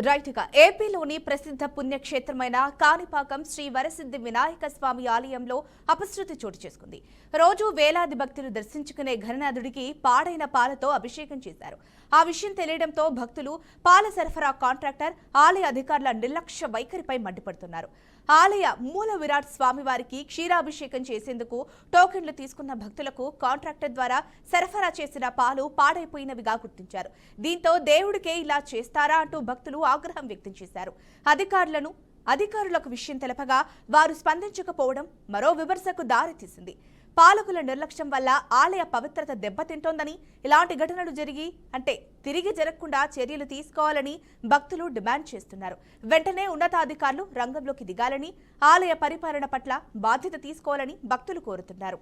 Right గా ఏపీలోని ప్రసిద్ధ పుణ్యక్షేత్రమైన కాణిపాకం శ్రీ వరసిద్ధి వినాయక స్వామి ఆలయంలో అపశృతి చోటు చేసుకుంది. రోజు వేలాది భక్తులు దర్శించుకునే ఘననాథుడికి పాడైన పాలతో అభిషేకం చేశారు. ఆ విషయం తెలియడంతో భక్తులు, పాల సరఫరా కాంట్రాక్టర్, ఆలయ అధికారుల నిర్లక్ష్య వైఖరిపై మండిపడుతున్నారు. ఆలయ మూల విరాట్ స్వామివారికి క్షీరాభిషేకం చేసేందుకు టోకెన్లు తీసుకున్న భక్తులకు కాంట్రాక్టర్ ద్వారా సరఫరా చేసిన పాలు పాడైపోయినవిగా గుర్తించారు. దీంతో దేవుడికే ఇలా చేస్తారా అంటూ భక్తులు ఆగ్రహం వ్యక్తం చేశారు. అధికారులకు విషయం తెలపగా వారు స్పందించకపోవడం మరో విమర్శకు దారితీసింది. పాలకుల నిర్లక్ష్యం వల్ల ఆలయ పవిత్రత దెబ్బతింటోందని, ఇలాంటి ఘటనలు తిరిగి జరగకుండా చర్యలు తీసుకోవాలని భక్తులు డిమాండ్ చేస్తున్నారు. వెంటనే ఉన్నతాధికారులు రంగంలోకి దిగాలని, ఆలయ పరిపాలన పట్ల బాధ్యత తీసుకోవాలని భక్తులు కోరుతున్నారు.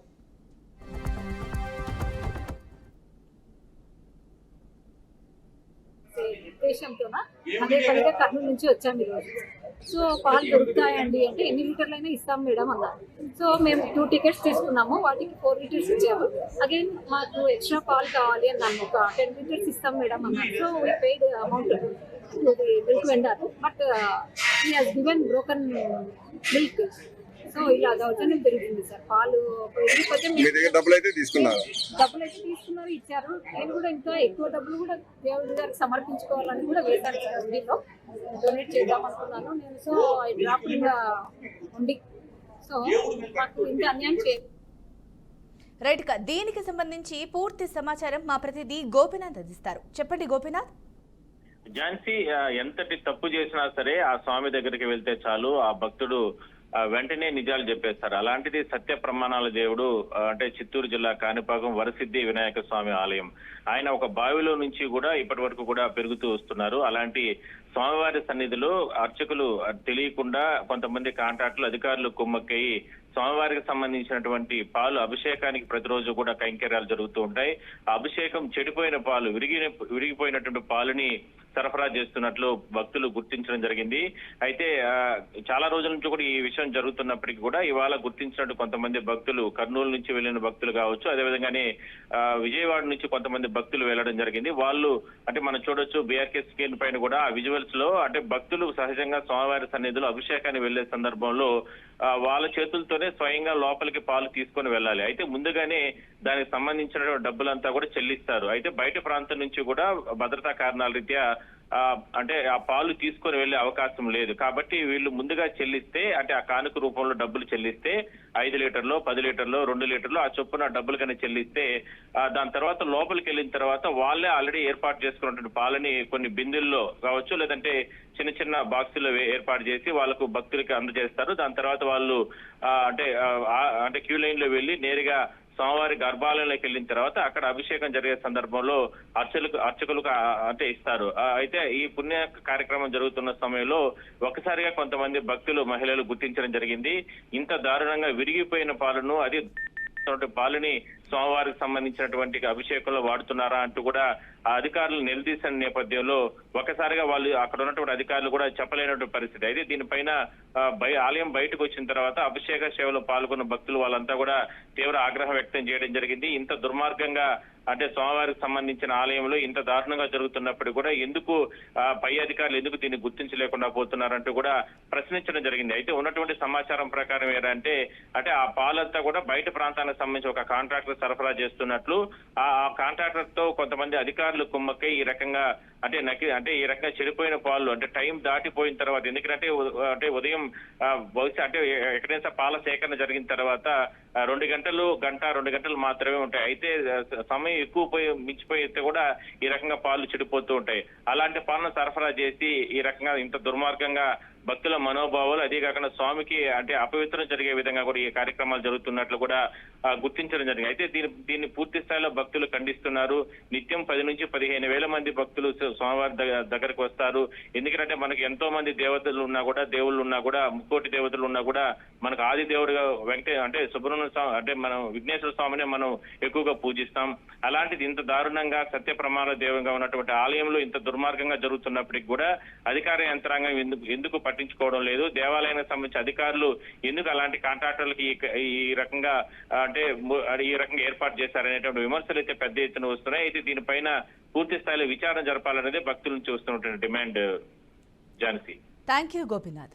ఉద్దేశంతోన అదే పనిగా కర్నూలు నుంచి వచ్చాము ఈరోజు. సో పాలు దొరుకుతాయండి అంటే ఎన్ని లీటర్లైనా ఇస్తాం మేడం అన్నారు. సో మేము 2 టికెట్స్ తీసుకున్నాము, వాటికి 4 లీటర్స్ ఇచ్చాము. అగైన్ మాకు ఎక్స్ట్రా పాలు కావాలి అన్నాము, ఒక 10 లీటర్స్ ఇస్తాం మేడం అన్నారు. So we paid amount to the milk vendor, but he has given broken milk. So ఇలా దౌర్జన్యం పెరిగింది సార్. పాలు డబ్బులు అయితే తీసుకున్నారు, ఇచ్చారు. నేను కూడా ఇంకా ఎక్కువ డబ్బులు కూడా దేవుడి గారికి సమర్పించుకోవాలని కూడా వేశాను సార్. ఉండిలో డొనేట్ చేద్దాం అనుకున్నాను నేను. సో ఐ డ్రాప్ ఉండి. సో మాకు ఇంత అన్యాయం చేయాలి. రైట్ గా దీనికి సంబంధించి పూర్తి సమాచారం మా ప్రతినిధి గోపినాథ్ అందిస్తారు. చెప్పండి గోపినాథ్. ఝాన్సీ, ఎంతటి తప్పు చేసినా సరే ఆ స్వామి దగ్గరికి వెళ్తే చాలు, ఆ భక్తుడు వెంటనే నిజాలు చెప్పేస్తారు. అలాంటిది సత్య ప్రమాణాల దేవుడు అంటే చిత్తూరు జిల్లా కాణిపాకం వరసిద్ధి వినాయక స్వామి ఆలయం. ఆయన ఒక బావిలో నుంచి కూడా ఇప్పటి వరకు కూడా పెరుగుతూ వస్తున్నారు. అలాంటి స్వామివారి సన్నిధిలో అర్చకులు తెలియకుండా కొంతమంది కాంట్రాక్టులు, అధికారులు కుమ్మక్కయి స్వామివారికి సంబంధించినటువంటి పాలు అభిషేకానికి ప్రతిరోజు కూడా కైంకర్యాలు జరుగుతూ ఉంటాయి. అభిషేకం చెడిపోయిన పాలు, విరిగిపోయినటువంటి పాలుని సరఫరా చేస్తున్నట్లు భక్తులు గుర్తించడం జరిగింది. అయితే చాలా రోజుల నుంచి కూడా ఈ విషయం జరుగుతున్నప్పటికీ కూడా ఇవాళ గుర్తించినట్టు కొంతమంది భక్తులు, కర్నూలు నుంచి వెళ్లిన భక్తులు కావచ్చు, అదేవిధంగానే విజయవాడ నుంచి కొంతమంది భక్తులు వెళ్లడం జరిగింది. వాళ్ళు అంటే మనం చూడొచ్చు బీఆర్కే స్క్రీన్ పైన కూడా ఆ విజువల్స్ లో అంటే భక్తులు సహజంగా స్వామివారి సన్నిధిలో అభిషేకాన్ని వెళ్లే సందర్భంలో వాళ్ళ చేతులతోనే స్వయంగా లోపలికి పాలు తీసుకొని వెళ్ళాలి. అయితే ముందుగానే దానికి సంబంధించిన డబ్బులంతా కూడా చెల్లిస్తారు. అయితే బయట ప్రాంతం నుంచి కూడా భద్రతా కారణాల రీత్యా అంటే ఆ పాలు తీసుకొని వెళ్లే అవకాశం లేదు. కాబట్టి వీళ్ళు ముందుగా చెల్లిస్తే, అంటే ఆ కానుక రూపంలో డబ్బులు చెల్లిస్తే 5 లీటర్లు, 10 లీటర్లు, 2 లీటర్లు ఆ చొప్పున డబ్బులు కన్నా చెల్లిస్తే దాని తర్వాత లోపలికి వెళ్ళిన తర్వాత వాళ్ళే ఆల్రెడీ ఏర్పాటు చేసుకున్నటువంటి పాలని కొన్ని బిందుల్లో కావచ్చు, లేదంటే చిన్న చిన్న బాక్సుల్లో ఏర్పాటు చేసి వాళ్ళకు భక్తులకి అందజేస్తారు. దాని తర్వాత వాళ్ళు అంటే క్యూ లైన్ లో వెళ్లి నేరుగా స్వామివారి గర్భాలయంలోకి వెళ్ళిన తర్వాత అక్కడ అభిషేకం జరిగే సందర్భంలో అర్చకులకు అంటే ఇస్తారు. అయితే ఈ పుణ్య కార్యక్రమం జరుగుతున్న సమయంలో ఒకసారిగా కొంతమంది భక్తులు, మహిళలు గుర్తించడం జరిగింది. ఇంత దారుణంగా విరిగిపోయిన పాలను, అది పాలని స్వామివారికి సంబంధించినటువంటి అభిషేకంలో వాడుతున్నారా అంటూ కూడా ఆ అధికారులు నిలదీసిన నేపథ్యంలో ఒకసారిగా వాళ్ళు అక్కడ ఉన్నటువంటి అధికారులు కూడా చెప్పలేనటువంటి పరిస్థితి. అయితే దీనిపైన ఆలయం బయటకు వచ్చిన తర్వాత అభిషేక సేవలో పాల్గొన్న భక్తులు వాళ్ళంతా కూడా తీవ్ర ఆగ్రహం వ్యక్తం చేయడం జరిగింది. ఇంత దుర్మార్గంగా అంటే స్వామివారికి సంబంధించిన ఆలయంలో ఇంత దారుణంగా జరుగుతున్నప్పుడు కూడా ఎందుకు పై అధికారులు ఎందుకు దీన్ని గుర్తించలేకుండా పోతున్నారంటూ కూడా ప్రశ్నించడం జరిగింది. అయితే ఉన్నటువంటి సమాచారం ప్రకారం ఏంటంటే ఆ పాలంతా కూడా బయట ప్రాంతానికి సంబంధించి ఒక కాంట్రాక్టర్ సరఫరా చేస్తున్నట్లు, ఆ కాంట్రాక్టర్ తో కొంతమంది అధికారులు కుమ్మక్కై ఈ రకంగా ఈ రకంగా చెడిపోయిన పాలు అంటే టైం దాటిపోయిన తర్వాత, ఎందుకంటే ఉదయం బహుశా ఎక్కడైనా పాల సేకరణ జరిగిన తర్వాత 2 గంటలు, 2 గంటలు మాత్రమే ఉంటాయి. అయితే సమయం ఎక్కువ మించిపోయితే కూడా ఈ రకంగా పాలు చెడిపోతూ ఉంటాయి. అలాంటి పాలను సరఫరా చేసి ఈ రకంగా ఇంత దుర్మార్గంగా భక్తుల మనోభావాలు, అదే కాకుండా స్వామికి అపవిత్రం జరిగే విధంగా కూడా ఈ కార్యక్రమాలు జరుగుతున్నట్లు కూడా గుర్తించడం జరిగింది. అయితే దీన్ని పూర్తి స్థాయిలో భక్తులు ఖండిస్తున్నారు. నిత్యం 10 నుంచి 15 వేల మంది భక్తులు స్వామివారి దగ్గరకు వస్తారు. ఎందుకంటే మనకి ఎంతో మంది దేవతలు ఉన్నా కూడా, దేవుళ్ళు ఉన్నా కూడా, ముక్కోటి దేవతలు ఉన్నా కూడా మనకు ఆది దేవుడుగా సుబ్రహ్మణ్య స్వామి మనం విఘ్నేశ్వర స్వామిని మనం ఎక్కువగా పూజిస్తాం. అలాంటిది ఇంత దారుణంగా సత్య ప్రమాణ దేవంగా ఉన్నటువంటి ఆలయంలో ఇంత దుర్మార్గంగా జరుగుతున్నప్పటికీ కూడా అధికార యంత్రాంగం ఎందుకు పట్టించుకోవడం లేదు? దేవాలయానికి సంబంధించిన అధికారులు ఎందుకు అలాంటి కాంట్రాక్టర్లకి ఈ రకంగా ఏర్పాటు చేశారనేటువంటి విమర్శలు అయితే పెద్ద ఎత్తున వస్తున్నాయి. అయితే దీనిపైన పూర్తి స్థాయిలో విచారణ జరపాలనేది భక్తుల నుంచి వస్తున్నటువంటి demand. Jhansi. Thank you Gopinath.